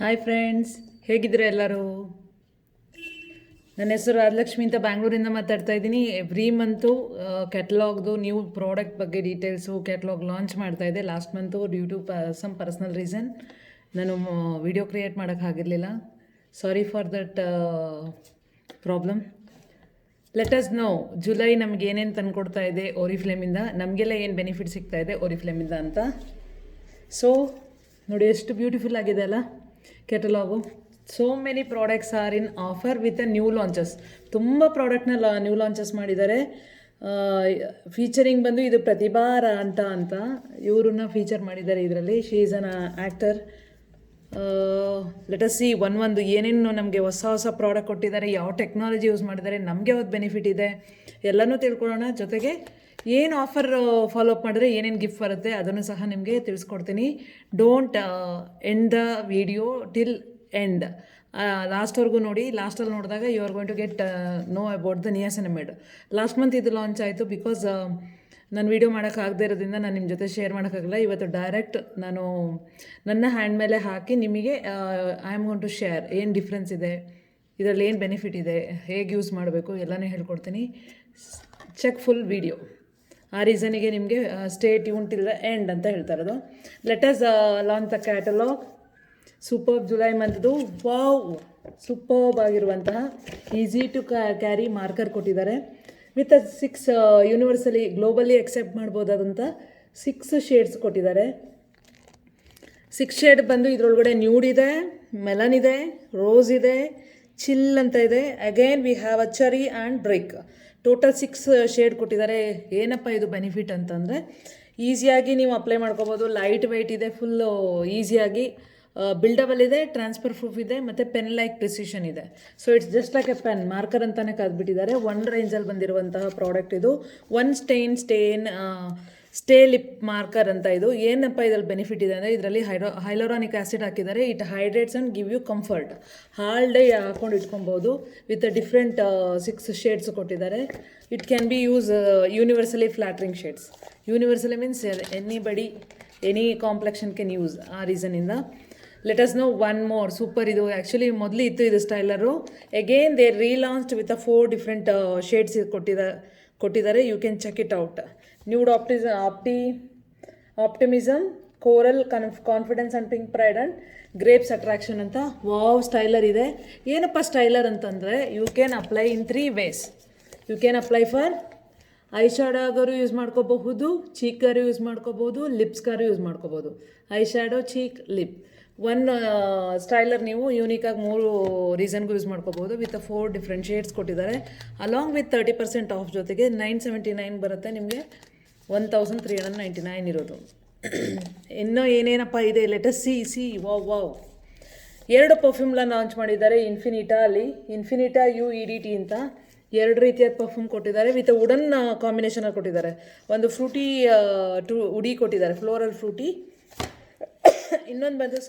Hi friends, ಹೇಗಿದ್ದೀರಾ ಎಲ್ಲರೂ? ನನ್ನ ಹೆಸರು ರಾಜಲಕ್ಷ್ಮಿ ಅಂತ ಬ್ಯಾಂಗ್ಳೂರಿಂದ ಮಾತಾಡ್ತಾ ಇದ್ದೀನಿ. ಎವ್ರಿ ಮಂತು ಕ್ಯಾಟಲಾಗ್ದು ನ್ಯೂ ಪ್ರಾಡಕ್ಟ್ ಬಗ್ಗೆ ಡೀಟೇಲ್ಸು ಕ್ಯಾಟಲಾಗ್ ಲಾಂಚ್ ಮಾಡ್ತಾ ಇದ್ದೆ. Last month due to some personal reason ನಾನು ವಿಡಿಯೋ ಕ್ರಿಯೇಟ್ ಮಾಡೋಕ್ಕಾಗಿರಲಿಲ್ಲ. Sorry for that problem. Let us know July ನಮ್ಗೆ ಏನೇನು ತಂದುಕೊಡ್ತಾ ಇದೆ ಓರಿಫ್ಲೇಮಿಂದ, ನಮಗೆಲ್ಲ ಏನು ಬೆನಿಫಿಟ್ ಸಿಗ್ತಾ ಇದೆ ಓರಿಫ್ಲೇಮಿಂದ ಅಂತ. ಸೊ ನೋಡಿ ಎಷ್ಟು ಬ್ಯೂಟಿಫುಲ್ ಆಗಿದೆ ಅಲ್ಲ catalogue. So many products are in offer with a new launches. ತುಂಬ ಪ್ರಾಡಕ್ಟ್ನ ನ್ಯೂ ಲಾಂಚಸ್ ಮಾಡಿದ್ದಾರೆ. ಫೀಚರಿಂಗ್ ಬಂದು ಇದು ಪ್ರತಿಭಾ ಅಂತ ಇವ್ರನ್ನ ಫೀಚರ್ ಮಾಡಿದ್ದಾರೆ ಇದರಲ್ಲಿ. She is an actor. Let us C ಒಂದು ಏನೇನು ನಮಗೆ ಹೊಸ ಪ್ರಾಡಕ್ಟ್ ಕೊಟ್ಟಿದ್ದಾರೆ, ಯಾವ ಟೆಕ್ನಾಲಜಿ ಯೂಸ್ ಮಾಡಿದ್ದಾರೆ, ನಮಗೆ ಯಾವ್ದು ಬೆನಿಫಿಟ್ ಇದೆ ಎಲ್ಲನೂ ತಿಳ್ಕೊಳ್ಳೋಣ. ಜೊತೆಗೆ ಏನು ಆಫರ್ ಫಾಲೋ ಅಪ್ ಮಾಡಿದ್ರೆ ಏನೇನು ಗಿಫ್ಟ್ ಬರುತ್ತೆ ಅದನ್ನು ಸಹ ನಿಮಗೆ ತಿಳಿಸ್ಕೊಡ್ತೀನಿ. Don't end the video till end. ಲಾಸ್ಟ್ವರೆಗೂ ನೋಡಿ. ಲಾಸ್ಟಲ್ಲಿ ನೋಡಿದಾಗ you are going to get know about the niacinamide. Last month ಇದು ಲಾಂಚ್ ಆಯಿತು. ಬಿಕಾಸ್ ನಾನು ವೀಡಿಯೋ ಮಾಡೋಕ್ಕಾಗದೇ ಇರೋದ್ರಿಂದ ನಾನು ನಿಮ್ಮ ಜೊತೆ ಶೇರ್ ಮಾಡೋಕ್ಕಾಗಲ್ಲ. ಇವತ್ತು ಡೈರೆಕ್ಟ್ ನಾನು ನನ್ನ ಹ್ಯಾಂಡ್ ಮೇಲೆ ಹಾಕಿ ನಿಮಗೆ I am going to share ಏನು ಡಿಫ್ರೆನ್ಸ್ ಇದೆ, ಇದರಲ್ಲಿ ಏನು ಬೆನಿಫಿಟ್ ಇದೆ, ಹೇಗೆ ಯೂಸ್ ಮಾಡಬೇಕು ಎಲ್ಲನೂ ಹೇಳ್ಕೊಡ್ತೀನಿ. Check full video. ಆ ರೀಸನಿಗೆ ನಿಮಗೆ stay tune till the end ಅಂತ ಹೇಳ್ತಾ ಇರೋದು. Let us launch the catalogue. Superb July ಮಂತ್ದು ವಾವ್ ಸೂಪರ್ಬ್ ಆಗಿರುವಂತಹ ಈಸಿ ಟು ಕ್ಯಾರಿ ಮಾರ್ಕರ್ ಕೊಟ್ಟಿದ್ದಾರೆ. ವಿತ್ 6 ಯೂನಿವರ್ಸಲಿ ಗ್ಲೋಬಲಿ ಎಕ್ಸೆಪ್ಟ್ ಮಾಡ್ಬೋದಾದಂಥ 6 ಶೇಡ್ಸ್ ಕೊಟ್ಟಿದ್ದಾರೆ. 6 ಶೇಡ್ ಬಂದು ಇದರೊಳಗಡೆ ನ್ಯೂಡ್ ಇದೆ, ಮೆಲನ್ ಇದೆ, ರೋಸ್ ಇದೆ, ಚಿಲ್ ಅಂತ ಇದೆ. Again we have a cherry and break. Total 6 shade ಕೊಟ್ಟಿದ್ದಾರೆ. ಏನಪ್ಪ ಇದು ಬೆನಿಫಿಟ್ ಅಂತಂದರೆ ಈಸಿಯಾಗಿ ನೀವು ಅಪ್ಲೈ ಮಾಡ್ಕೋಬೋದು. ಲೈಟ್ ವೆಯ್ಟ್ ಇದೆ, ಫುಲ್ಲು ಈಸಿಯಾಗಿ ಬಿಲ್ಡಬಲ್ ಇದೆ, ಟ್ರಾನ್ಸ್ಫರ್ ಪ್ರೂಫ್ ಇದೆ, ಮತ್ತು ಪೆನ್ ಲೈಕ್ ಪ್ರಿಸಿಷನ್ ಇದೆ. So it's just like A pen, marker ಅಂತಲೇ ಕಾದ್ಬಿಟ್ಟಿದ್ದಾರೆ. ಒಂದು ರೇಂಜಲ್ಲಿ ಬಂದಿರುವಂತಹ ಪ್ರಾಡಕ್ಟ್ ಇದು. ಒನ್ ಸ್ಟೇ ಲಿಪ್ ಮಾರ್ಕರ್ ಅಂತ ಇದು. ಏನಪ್ಪ ಇದರಲ್ಲಿ ಬೆನಿಫಿಟ್ ಇದೆ ಅಂದರೆ ಇದರಲ್ಲಿ ಹೈಲೋರಾನಿಕ್ ಆ್ಯಸಿಡ್ ಹಾಕಿದ್ದಾರೆ. It hydrates and give you comfort. Whole day ಹಾಕೊಂಡು ಇಟ್ಕೊಬೋದು. ವಿತ್ ಡಿಫ್ರೆಂಟ್ 6 ಶೇಡ್ಸ್ ಕೊಟ್ಟಿದ್ದಾರೆ. It can be use universally flattering shades. Universally means anybody any complexion can use. ಆ ರೀಸನಿಂದ let us know one more super. ಇದು actually ಮೊದಲು ಇತ್ತು ಇದು styler. Again they relaunched with 4 different shades ಕೊಟ್ಟಿದ್ದಾರೆ. You can check it out. Nude optimism, coral confidence and pink pride and grapes attraction ಅಂತ wow styler ಇದೆ. ಏನಪ್ಪ styler ಅಂತಂದರೆ you can apply in 3 ways. You can apply for eye ಶ್ಯಾಡೋಗಾರು use ಮಾಡ್ಕೋಬಹುದು, ಚೀಕಾರು use ಮಾಡ್ಕೋಬೋದು, ಲಿಪ್ಸ್ಗಾರು ಯೂಸ್ ಮಾಡ್ಕೋಬೋದು. Eye shadow, cheek, lip. Styler ನೀವು ಯೂನಿಕಾಗಿ 3 ರೀಸನ್ಗೂ ಯೂಸ್ ಮಾಡ್ಕೋಬೋದು. ವಿತ್ 4 ಡಿಫ್ರೆಂಟ್ ಶೇಡ್ಸ್ ಕೊಟ್ಟಿದ್ದಾರೆ. ಅಲಾಂಗ್ ವಿತ್ 30% ಆಫ್ ಜೊತೆಗೆ 979 ಬರುತ್ತೆ ನಿಮಗೆ. 1399 ಇರೋದು. ಇನ್ನೂ ಏನೇನಪ್ಪ ಇದೆ ಲೆಟಸ್ ಸಿ ವಾವ್ 2 ಪರ್ಫ್ಯೂಮ್ನ ಲಾಂಚ್ ಮಾಡಿದ್ದಾರೆ ಇನ್ಫಿನಿಟಾ UEDT ಅಂತ. 2 ರೀತಿಯಾದ ಪರ್ಫ್ಯೂಮ್ ಕೊಟ್ಟಿದ್ದಾರೆ. ವಿತ್ ವುಡನ್ ಕಾಂಬಿನೇಷನಲ್ಲಿ ಕೊಟ್ಟಿದ್ದಾರೆ. ಒಂದು ಫ್ರೂಟಿ ಉಡಿ ಕೊಟ್ಟಿದ್ದಾರೆ, ಫ್ಲೋರಲ್ ಫ್ರೂಟಿ. ಇನ್ನೊಂದು ಬಂದು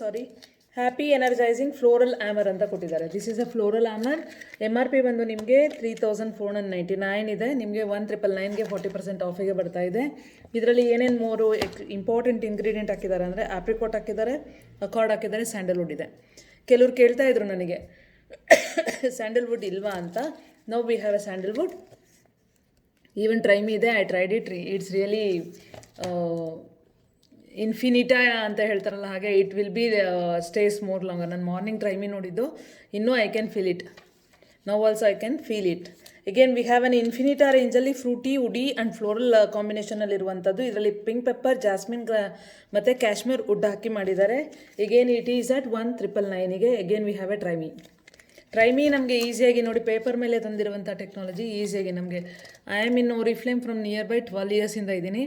ಹ್ಯಾಪಿ ಎನರ್ಜೈಸಿಂಗ್ ಫ್ಲೋರಲ್ ಆಮರ್ ಅಂತ ಕೊಟ್ಟಿದ್ದಾರೆ. This is a floral amour. MRP ಬಂದು ನಿಮಗೆ 3499 ಇದೆ. ನಿಮಗೆ 1999ಗೆ 40% ಆಫಿಗೆ ಬರ್ತಾ ಇದೆ. ಇದರಲ್ಲಿ ಏನೇನು 3 ಇಂಪಾರ್ಟೆಂಟ್ ಇಂಗ್ರೀಡಿಯೆಂಟ್ ಹಾಕಿದ್ದಾರೆ ಅಂದರೆ ಆಪ್ರಿಕೋಟ್ ಹಾಕಿದ್ದಾರೆ, ಅಕಾರ್ಡ್ ಹಾಕಿದ್ದಾರೆ, ಸ್ಯಾಂಡಲ್ವುಡ್ ಇದೆ. ಕೆಲವ್ರು ಕೇಳ್ತಾ ಇದ್ರು ನನಗೆ ಸ್ಯಾಂಡಲ್ವುಡ್ ಇಲ್ವಾ ಅಂತ. Now we have a sandalwood. Even try me ಇದೆ. I tried it. It's really Infinita ಅಂತ ಹೇಳ್ತಾರಲ್ಲ ಹಾಗೆ it will be stays more longer. ನಾನು ಮಾರ್ನಿಂಗ್ ಟ್ರೈಮಿ ನೋಡಿದ್ದು. ಇನ್ನೂ I can feel it. Now also I can feel it. Again we have an Infinita ರೇಂಜಲ್ಲಿ fruity, woody and floral ಕಾಂಬಿನೇಷನಲ್ಲಿರುವಂಥದ್ದು. ಇದರಲ್ಲಿ pink pepper, jasmine ಮತ್ತು ಕ್ಯಾಶ್ಮೀರ್ ವುಡ್ ಹಾಕಿ ಮಾಡಿದ್ದಾರೆ. Again it is at 1999ಗೆ. Again we have A try me ನಮಗೆ ಈಸಿಯಾಗಿ ನೋಡಿ ಪೇಪರ್ ಮೇಲೆ ತಂದಿರುವಂಥ ಟೆಕ್ನಾಲಜಿ ಈಸಿಯಾಗಿ ನಮಗೆ. I am in Oriflame from nearby 12 ಇಯರ್ಸಿಂದ ಇದ್ದೀನಿ.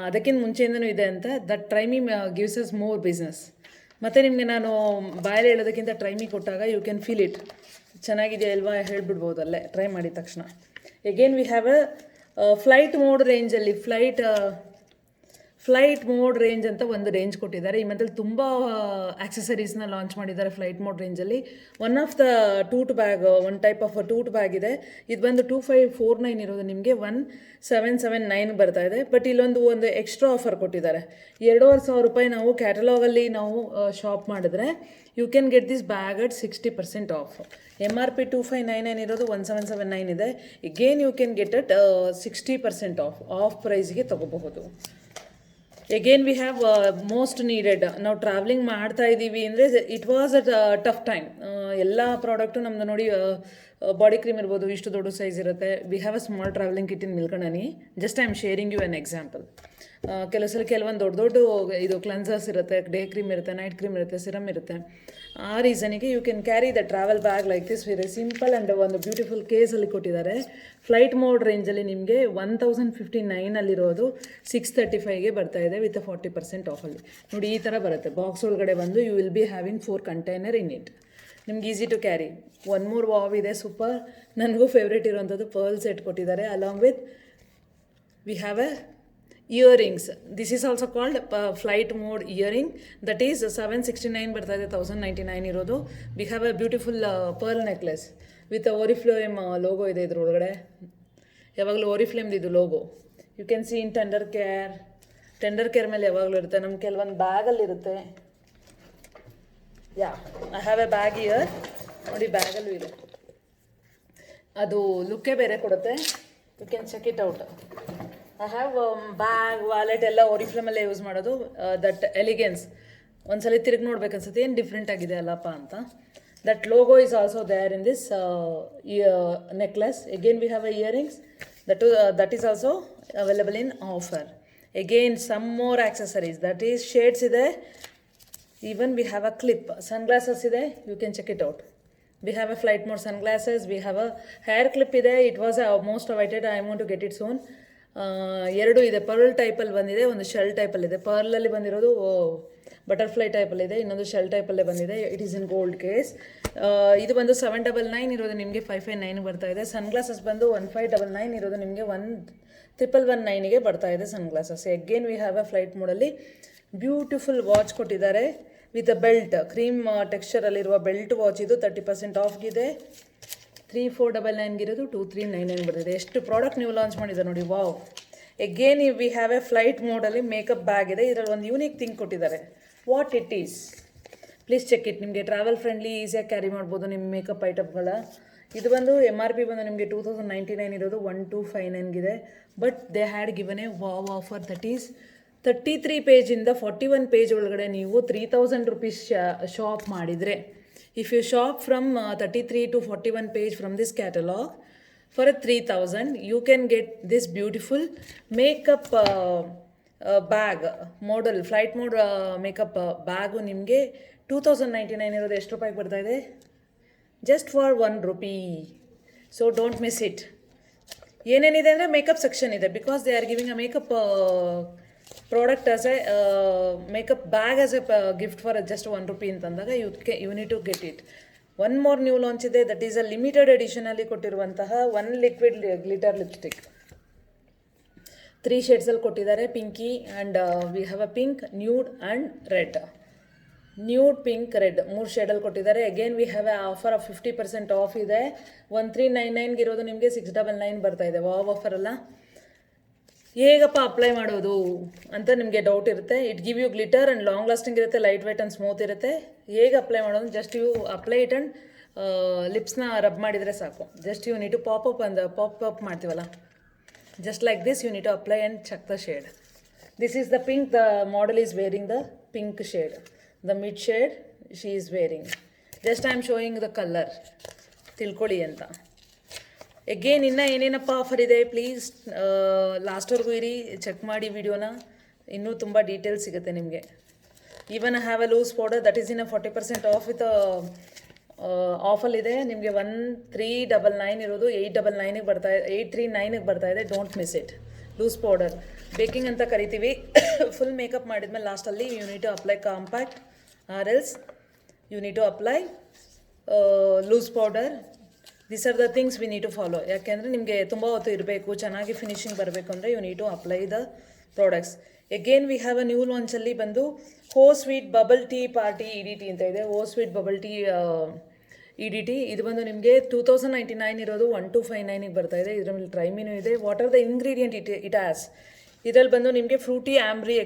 ಅದಕ್ಕಿಂತ ಮುಂಚೆಯಿಂದನೂ ಇದೆ ಅಂತ. That try me gives us more business. ಮತ್ತು ನಿಮಗೆ ನಾನು ಬಾಯಲ್ಲಿ ಹೇಳೋದಕ್ಕಿಂತ ಟ್ರೈಮಿ ಕೊಟ್ಟಾಗ ಯು ಕ್ಯಾನ್ ಫೀಲ್ ಇಟ್. ಚೆನ್ನಾಗಿದೆಯಾ ಅಲ್ವಾ ಹೇಳ್ಬಿಡ್ಬೋದು ಅಲ್ಲೇ ಟ್ರೈ ಮಾಡಿದ ತಕ್ಷಣ. Again we have a flight mode ರೇಂಜಲ್ಲಿ ಫ್ಲೈಟ್ ಮೋಡ್ ರೇಂಜ್ ಅಂತ ಒಂದು ರೇಂಜ್ ಕೊಟ್ಟಿದ್ದಾರೆ. ಈ ಮಂತಲ್ಲಿ ತುಂಬ ಆಕ್ಸೆಸರೀಸ್ನ ಲಾಂಚ್ ಮಾಡಿದ್ದಾರೆ ಫ್ಲೈಟ್ ಮೋಡ್ ರೇಂಜಲ್ಲಿ. One of the tote bag, one type of tote bag ಇದೆ. ಇದು ಬಂದು 2549 ಇರೋದು ನಿಮಗೆ 1779 ಬರ್ತಾ ಇದೆ. ಬಟ್ ಒಂದು ಎಕ್ಸ್ಟ್ರಾ ಆಫರ್ ಕೊಟ್ಟಿದ್ದಾರೆ. 2500 ರೂಪಾಯಿ ನಾವು ಕ್ಯಾಟಲಾಗಲ್ಲಿ ನಾವು ಶಾಪ್ ಮಾಡಿದ್ರೆ you can get this bag at 60% off. MRP 2599 ಇರೋದು 1779 ಇದೆ. Again you can get at 60% off ಪ್ರೈಸ್ಗೆ ತೊಗೋಬಹುದು. Again we have most needed. ನಾವು ಟ್ರಾವೆಲಿಂಗ್ ಮಾಡ್ತಾ ಇದ್ದೀವಿ ಅಂದರೆ it was a tough time. ಎಲ್ಲ ಪ್ರಾಡಕ್ಟು ನಮ್ಮದು ನೋಡಿ, ಬಾಡಿ ಕ್ರೀಮ್ ಇರ್ಬೋದು, ಇಷ್ಟು ದೊಡ್ಡ ಸೈಜ್ ಇರುತ್ತೆ. We have a small traveling kit in ಮಿಲ್ಕಣನಿ. Just I am sharing you an example. ಕೆಲವೊಂದು ದೊಡ್ಡ ಇದು ಕ್ಲೆನ್ಸರ್ಸ್ ಇರುತ್ತೆ, ಡೇ ಕ್ರೀಮ್ ಇರುತ್ತೆ, ನೈಟ್ ಕ್ರೀಮ್ ಇರುತ್ತೆ, ಸಿರಮ್ ಇರುತ್ತೆ. ಆ ರೀಸನಿಗೆ you can carry the travel bag like this, very simple and ಒಂದು ಬ್ಯೂಟಿಫುಲ್ ಕೇಸಲ್ಲಿ ಕೊಟ್ಟಿದ್ದಾರೆ. ಫ್ಲೈಟ್ ಮೋಡ್ ರೇಂಜಲ್ಲಿ ನಿಮಗೆ 1059 635ಗೆ ಬರ್ತಾ ಇದೆ ವಿತ್ 40% ಆಫಲ್ಲಿ. ನೋಡಿ ಈ ಥರ ಬರುತ್ತೆ. ಬಾಕ್ಸ್ ಒಳಗಡೆ ಬಂದು you will be having 4 container in it. ನಿಮ್ಗೆ easy to carry. One more wow ಇದೆ ಸೂಪರ್. ನನಗೂ ಫೇವ್ರೇಟ್ ಇರುವಂಥದ್ದು ಪರ್ಲ್ ಸೆಟ್ ಕೊಟ್ಟಿದ್ದಾರೆ. Along with we have a earrings. This is also called flight mode earring. That is 769 ಬರ್ತಾ ಇದೆ, 1099 ಇರೋದು. We have a beautiful pearl necklace with Oriflame logo ಇದೆ ಇದ್ರೊಳಗಡೆ. ಯಾವಾಗಲೂ ಓರಿಫ್ಲೇಮ್ದು ಇದು logo. You can see in Tender Care ಮೇಲೆ ಯಾವಾಗಲೂ ಇರುತ್ತೆ. ನಮ್ಮ ಕೆಲವೊಂದು ಬ್ಯಾಗಲ್ಲಿರುತ್ತೆ. I have a bag here. ನೋಡಿ ಬ್ಯಾಗಲ್ಲೂ ಇದೆ. ಅದು ಲುಕ್ಕೇ ಬೇರೆ ಕೊಡುತ್ತೆ. You can check it out. I have bag, wallet ಎಲ್ಲ ಓರಿಫ್ಲೇಮಲ್ಲೇ ಯೂಸ್ ಮಾಡೋದು. ದಟ್ ಎಲಿಗೆನ್ಸ್ ಒಂದ್ಸಲ ತಿರುಗಿ ನೋಡ್ಬೇಕನ್ಸುತ್ತೆ, ಏನು ಡಿಫ್ರೆಂಟ್ ಆಗಿದೆ ಅಲ್ಲಪ್ಪ ಅಂತ. That logo is also there in this necklace. Again we have a earrings. That is also available in offer. Again some more accessories. That is shades ಇದೆ. Even we have a clip. Sunglasses ಇದೆ. You can check it out. We have a flight mode sunglasses. We have a hair clip ಇದೆ. It was most awaited. I want to get it soon. ಎರಡು ಇದೆ. Pearl ಟೈಪಲ್ಲಿ ಬಂದಿದೆ, ಒಂದು shell ಟೈಪಲ್ಲಿದೆ. ಪರ್ಲಲ್ಲಿ ಬಂದಿರೋದು butterfly ಟೈಪಲ್ಲಿದೆ, ಇನ್ನೊಂದು shell ಟೈಪಲ್ಲೇ ಬಂದಿದೆ. It is in gold case. ಇದು ಬಂದು 799 ಇರೋದು ನಿಮಗೆ 559 ಬರ್ತಾ ಇದೆ. ಸನ್ಗ್ಲಾಸಸ್ ಬಂದು 1599 ಇರೋದು ನಿಮಗೆ 1119ಗೆ ಬರ್ತಾ ಇದೆ sunglasses. Again we have a flight ಮೋಡಲ್ಲಿ ಬ್ಯೂಟಿಫುಲ್ ವಾಚ್ ಕೊಟ್ಟಿದ್ದಾರೆ ವಿತ್ ಅ ಬೆಲ್ಟ್. ಕ್ರೀಮ್ ಟೆಕ್ಸ್ಚರಲ್ಲಿರುವ ಬೆಲ್ಟ್ ವಾಚ್. ಇದು 30% ಆಫ್ಗಿದೆ. 3499 ಇರೋದು 2399 ಬರ್ತಿದೆ. ಎಷ್ಟು ಪ್ರಾಡಕ್ಟ್ ನೀವು ಲಾಂಚ್ ಮಾಡಿದ್ದಾರೆ ನೋಡಿ. Wow. Again we have a flight ಮೋಡಲ್ಲಿ ಮೇಕಪ್ ಬ್ಯಾಗ್ ಇದೆ. ಇದರಲ್ಲಿ ಒಂದು ಯೂನಿಕ್ ಥಿಂಗ್ ಕೊಟ್ಟಿದ್ದಾರೆ. What it is, please check it. ನಿಮಗೆ ಟ್ರಾವೆಲ್ ಫ್ರೆಂಡ್ಲಿ, ಈಸಿಯಾಗಿ ಕ್ಯಾರಿ ಮಾಡ್ಬೋದು ನಿಮ್ಮ ಮೇಕಪ್ ಐಟಮ್ಗಳ. ಇದು ಬಂದು MRP ಬಂದು ನಿಮಗೆ 2099 ಇರೋದು 1259 but they had given A wow offer. That is 33 ಪೇಜಿಂದ 41 page ಒಳಗಡೆ ನೀವು 3000 ರೂಪೀಸ್ ಶಾಪ್ ಮಾಡಿದರೆ, if you shop from 33 to 41 page from this catalog for a 3000, you can get this beautiful makeup bag model, flight mode makeup bag. ನಿಮಗೆ 2099 ಇರೋದು ಎಷ್ಟು ರೂಪಾಯಿಗೆ ಬರ್ತಾ ಇದೆ? Just for 1 rupee. So don't miss it. ಏನೇನಿದೆ ಅಂದರೆ makeup section ಇದೆ. Because they are giving a makeup product as a makeup bag as a gift for just 1 rupee ಅಂತಂದಾಗ you need to get it. One more new launch ಇದೆ. That is a limited ಎಡಿಷನಲ್ಲಿ ಕೊಟ್ಟಿರುವಂತಹ 1 liquid glitter lipstick. 3 ಶೇಡ್ಸಲ್ಲಿ ಕೊಟ್ಟಿದ್ದಾರೆ. Pinky and we have a pink, nude and red. Nude, pink, red 3 ಶೇಡಲ್ಲಿ ಕೊಟ್ಟಿದ್ದಾರೆ. Again we have A offer of 50% of ಇದೆ. 1399 ಇರೋದು ನಿಮಗೆ 699 ಬರ್ತಾ ಇದೆ. ವಾವ್ ಆಫರ್ ಅಲ್ಲ. ಹೇಗಪ್ಪ ಅಪ್ಲೈ ಮಾಡೋದು ಅಂತ ನಿಮಗೆ ಡೌಟ್ ಇರುತ್ತೆ. It give you glitter and long lasting ಇರುತ್ತೆ, ಲೈಟ್ ವೇಟ್ ಆ್ಯಂಡ್ ಸ್ಮೂತ್ ಇರುತ್ತೆ. ಹೇಗೆ ಅಪ್ಲೈ ಮಾಡೋದು? Just you apply it and ಲಿಪ್ಸ್ನ ರಬ್ ಮಾಡಿದರೆ ಸಾಕು. Just you need to pop up ಮಾಡ್ತೀವಲ್ಲ, just like this you need to apply and check the shade. This is the pink. The model is wearing the pink shade. The mid shade she is wearing. Just I am showing the color. ತಿಳ್ಕೊಳ್ಳಿ ಅಂತ. Again ಇನ್ನು ಏನೇನಪ್ಪ offer ಇದೆ please ಲಾಸ್ಟ್ವರೆಗೂ ಇರಿ, check ಮಾಡಿ ವಿಡಿಯೋನ. ಇನ್ನೂ ತುಂಬ details ಸಿಗುತ್ತೆ ನಿಮಗೆ. Even I have a loose powder that is in 40% off with ಆಫಲ್ಲಿದೆ. ನಿಮಗೆ 1399 ಇರೋದು 899ಗೆ ಬರ್ತಾ ಇದೆ, 839ಗೆ ಬರ್ತಾ ಇದೆ. Don't miss it. Loose powder baking ಅಂತ ಕರಿತೀವಿ. ಫುಲ್ ಮೇಕಪ್ ಮಾಡಿದ್ಮೇಲೆ ಲಾಸ್ಟಲ್ಲಿ you need to apply compact or else you need to apply loose powder. This are the things we need to follow. ಯಾಕೆಂದರೆ ನಿಮಗೆ ತುಂಬ ಹೊತ್ತು ಇರಬೇಕು, ಚೆನ್ನಾಗಿ ಫಿನಿಶಿಂಗ್ ಬರಬೇಕು ಅಂದರೆ you need to apply the products. Again we have a new ಲಾಂಚಲ್ಲಿ ಬಂದು oh sweet bubble tea party E D T ಅಂತ ಇದೆ. Oh sweet bubble tea E D T ಇದು ಬಂದು ನಿಮಗೆ 2099 ಇರೋದು 1259ಗೆ ಬರ್ತಾ ಇದೆ. ಇದರಲ್ಲಿ ಟ್ರೈ ಮೀನು ಇದೆ. What are the ingredient it has, ಇದರಲ್ಲಿ ಬಂದು ನಿಮಗೆ ಫ್ರೂಟಿ ಆಂಬ್ರಿ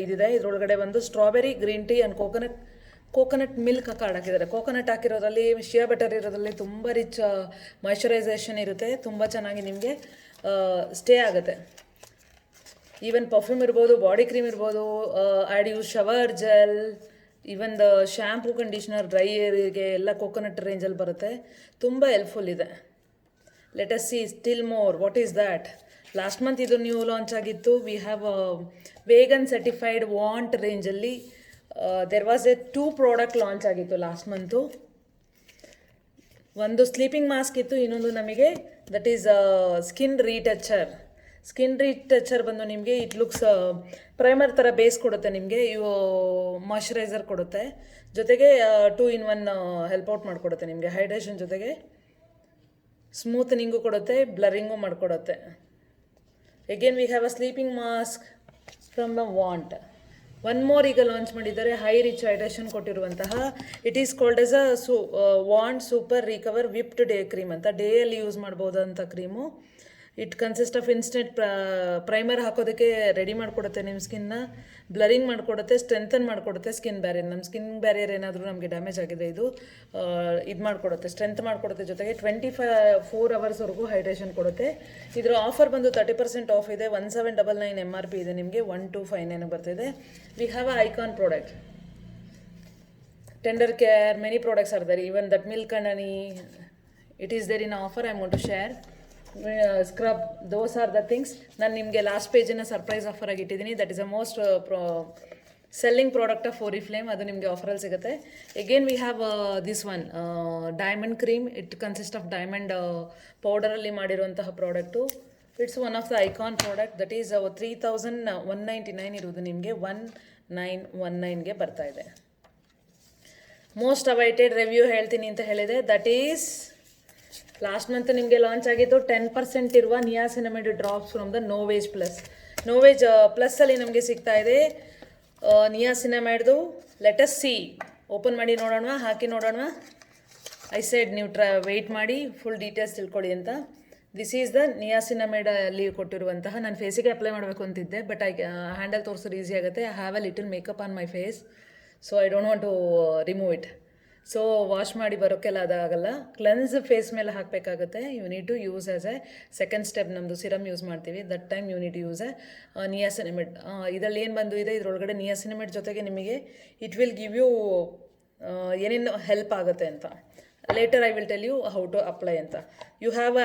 ಇದಿದೆ. ಇದರೊಳಗಡೆ ಬಂದು strawberry, green tea and coconut milk ಹಾಕಿದ್ದಾರೆ. ಕೋಕೋನಟ್ ಹಾಕಿರೋದ್ರಲ್ಲಿ, ಶಿಯಾ ಬಟರ್ ಇರೋದ್ರಲ್ಲಿ ತುಂಬ ರಿಚ್ ಮಾಯ್ಶ್ಚರೈಸೇಷನ್ ಇರುತ್ತೆ. ತುಂಬ ಚೆನ್ನಾಗಿ ನಿಮಗೆ ಸ್ಟೇ ಆಗುತ್ತೆ. ಈವನ್ ಪರ್ಫ್ಯೂಮ್ ಇರ್ಬೋದು, ಬಾಡಿ ಕ್ರೀಮ್ ಇರ್ಬೋದು, add use shower gel, even the shampoo, conditioner, dry ಏರಿಗೆ ಎಲ್ಲ ಕೋಕೋನಟ್ ರೇಂಜಲ್ಲಿ ಬರುತ್ತೆ. ತುಂಬ ಹೆಲ್ಪ್ಫುಲ್ ಇದೆ. Let us see still more what is that. Last month ಇದು ನ್ಯೂ ಲಾಂಚ್ ಆಗಿತ್ತು. We have vegan certified Waunt ರೇಂಜಲ್ಲಿ there was a 2 product launch ಆಗಿತ್ತು ಲಾಸ್ಟ್ ಮಂತು. ಒಂದು ಸ್ಲೀಪಿಂಗ್ ಮಾಸ್ಕ್ ಇತ್ತು, ಇನ್ನೊಂದು ನಮಗೆ that is skin retoucher. Skin retoucher ಬಂದು ನಿಮಗೆ ಇಟ್ ಲುಕ್ಸ್ ಪ್ರೈಮರ್ ಥರ ಬೇಸ್ ಕೊಡುತ್ತೆ, ನಿಮಗೆ ಇವು ಮಾಯ್ಶ್ಚರೈಸರ್ ಕೊಡುತ್ತೆ, ಜೊತೆಗೆ 2 in 1 ಹೆಲ್ಪ್ ಔಟ್ ಮಾಡಿಕೊಡುತ್ತೆ ನಿಮಗೆ. ಹೈಡ್ರೇಷನ್ ಜೊತೆಗೆ ಸ್ಮೂತ್ನಿಂಗು ಕೊಡುತ್ತೆ, ಬ್ಲರಿಂಗು ಮಾಡಿಕೊಡುತ್ತೆ. Again we have a sleeping mask from the Waunt. One more ಈಗ ಲಾಂಚ್ ಮಾಡಿದ್ದಾರೆ, ಹೈ ರಿಚ್ ಹೈಡ್ರೇಷನ್ ಕೊಟ್ಟಿರುವಂತಹ. It is called as Waunt super recover whipped day cream ಅಂತ. ಡೇಯಲ್ಲಿ ಯೂಸ್ ಮಾಡ್ಬೋದಂಥ cream. It consist of instant primer ಹಾಕೋದಕ್ಕೆ ready ಮಾಡಿಕೊಡುತ್ತೆ ನಿಮ್ಮ ಸ್ಕಿನ್ನ, ಬ್ಲರಿಂಗ್ ಮಾಡಿಕೊಡುತ್ತೆ, ಸ್ಟ್ರೆಂಥನ್ ಮಾಡಿಕೊಡುತ್ತೆ ಸ್ಕಿನ್ ಬ್ಯಾರಿಯರ್. ನಮ್ಮ ಸ್ಕಿನ್ ಬ್ಯಾರಿಯರ್ ಏನಾದರೂ ನಮಗೆ ಡ್ಯಾಮೇಜ್ ಆಗಿದೆ, ಇದು ಮಾಡಿಕೊಡುತ್ತೆ, ಸ್ಟ್ರೆಂತ್ ಮಾಡಿಕೊಡುತ್ತೆ. ಜೊತೆಗೆ 24 hours ಹೈಡ್ರೇಷನ್ ಕೊಡುತ್ತೆ. ಇದರ ಆಫರ್ ಬಂದು 30% ಆಫ್ ಇದೆ. 1799 MRP ಇದೆ, ನಿಮಗೆ 1259 ಬರ್ತಿದೆ. We have a icon product, Tender Care, many products are there. Even that milk and honey, it is there in offer. I am going to share. Scrub, those are the things. ನಾನು ನಿಮಗೆ ಲಾಸ್ಟ್ ಪೇಜನ್ನು surprise offer ಆಗಿ ಇಟ್ಟಿದ್ದೀನಿ. That is a most selling product of Oriflame. ಅದು ನಿಮಗೆ ಆಫರಲ್ಲಿ ಸಿಗುತ್ತೆ. Again we have this one diamond cream. It consist of diamond ಪೌಡರಲ್ಲಿ ಮಾಡಿರುವಂತಹ product. It's one of the icon product. That is 3199 ಇರುವುದು, ನಿಮಗೆ 1919ಗೆ ಬರ್ತಾ ಇದೆ. ಮೋಸ್ಟ್ ಅವೈಟೆಡ್ ರಿವ್ಯೂ ಹೇಳ್ತೀನಿ ಅಂತ ಹೇಳಿದೆ. ದಟ್ ಈಸ್ ಲಾಸ್ಟ್ ಮಂತ್ ನಿಮಗೆ ಲಾಂಚ್ ಆಗಿತ್ತು 10% ಇರುವ ನಿಯಾಸಿನಮೈಡ್ ಡ್ರಾಪ್ಸ್ ಫ್ರಮ್ ದ ನೋವೇಜ್ ಪ್ಲಸ್. ನೋವೇಜ್ ಪ್ಲಸ್ಸಲ್ಲಿ ನಮಗೆ ಸಿಗ್ತಾ ಇದೆ ನಿಯಾಸಿನಮೈಡ್ದು. ಲೆಟ್ ಅಸ್ ಸಿ, ಓಪನ್ ಮಾಡಿ ನೋಡೋಣ, ಹಾಕಿ ನೋಡೋಣ. ಐ ಸೈಡ್ ನೀವು ವೆಯ್ಟ್ ಮಾಡಿ ಫುಲ್ ಡೀಟೇಲ್ಸ್ ತಿಳ್ಕೊಳ್ಳಿ ಅಂತ. ದಿಸ್ ಈಸ್ ದ ನಿಯಾಸಿನಮೈಡ್ ಅಲ್ಲಿ ಕೊಟ್ಟಿರುವಂತಹ. ನಾನು ಫೇಸಿಗೆ ಅಪ್ಲೈ ಮಾಡಬೇಕು ಅಂತಿದ್ದೆ, ಬಟ್ ಹ್ಯಾಂಡಲ್ ತೋರಿಸೋದು ಈಸಿ ಆಗುತ್ತೆ. I have a little makeup on my face, so I don't want to remove it. So wash ಮಾಡಿ ಬರೋಕ್ಕೆಲ್ಲ ಅದಾಗಲ್ಲ. ಕ್ಲೆನ್ಸ್ ಫೇಸ್ ಮೇಲೆ ಹಾಕಬೇಕಾಗುತ್ತೆ. You need to use as a second step. ನಮ್ಮದು ಸಿರಮ್ ಯೂಸ್ ಮಾಡ್ತೀವಿ, that time you need use a niacinamide. ಇದರಲ್ಲಿ ಏನು ಬಂದು ಇದೆ, ಇದರೊಳಗಡೆ ನಿಯಾಸಿನಮೈಡ್ ಜೊತೆಗೆ ನಿಮಗೆ ಇಟ್ ವಿಲ್ ಗಿವ್ ಯು ಏನೇನು ಹೆಲ್ಪ್ ಆಗುತ್ತೆ ಅಂತ. Later I will tell you how to apply ಅಂತ. You have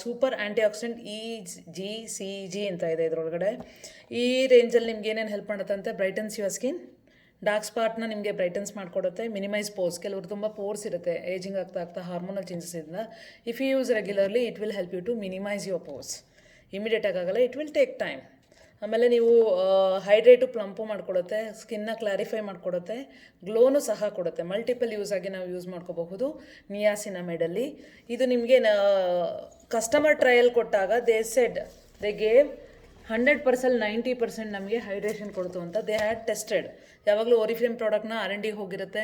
super antioxidant EGCG ಅಂತ ಇದೆ ಇದರೊಳಗಡೆ. ಈ ರೇಂಜಲ್ಲಿ ನಿಮ್ಗೆ ಏನೇನು ಹೆಲ್ಪ್ ಮಾಡುತ್ತೆ ಅಂತ. ಬ್ರೈಟನ್ಸ್ ಯುವರ್ ಸ್ಕಿನ್, ಡಾರ್ಕ್ ಸ್ಪಾಟ್ನ ನಿಮಗೆ ಬ್ರೈಟನ್ಸ್ ಮಾಡಿಕೊಡುತ್ತೆ. ಮಿನಿಮೈಸ್ ಪೋರ್ಸ್, ಕೆಲವರು ತುಂಬ ಪೋರ್ಸ್ ಇರುತ್ತೆ ಏಜಿಂಗ್ ಆಗ್ತಾ ಹಾರ್ಮೋನಲ್ ಚೇಂಜಸ್ ಇಂದ. If you use regularly it will help you to minimise your pores. ಇಮಿಡಿಯೇಟಾಗಿ ಆಗಲ್ಲ, ಇಟ್ ವಿಲ್ ಟೇಕ್ ಟೈಮ್. ಆಮೇಲೆ ನೀವು ಹೈಡ್ರೇಟು ಪ್ಲಂಪು ಮಾಡಿಕೊಡುತ್ತೆ, ಸ್ಕಿನ್ನ ಕ್ಲಾರಿಫೈ ಮಾಡಿಕೊಡುತ್ತೆ, ಗ್ಲೋನು ಸಹ ಕೊಡುತ್ತೆ. ಮಲ್ಟಿಪಲ್ ಯೂಸ್ ಆಗಿ ನಾವು ಯೂಸ್ ಮಾಡ್ಕೋಬಹುದು ನಿಯಾಸಿನಮೈಡಲ್ಲಿ. ಇದು ನಿಮಗೆ ಕಸ್ಟಮರ್ ಟ್ರಯಲ್ ಕೊಟ್ಟಾಗ ದೇ ಗೇವ್ 100%, 90% ನಮಗೆ ಹೈಡ್ರೇಷನ್ ಕೊಡ್ತು ಅಂತ ದೇ ಹ್ಯಾಡ್ ಟೆಸ್ಟೆಡ್. ಯಾವಾಗಲೂ ಓರಿಫ್ಲೇಮ್ ಪ್ರಾಡಕ್ಟ್ನ R&Dಗೆ ಹೋಗಿರುತ್ತೆ.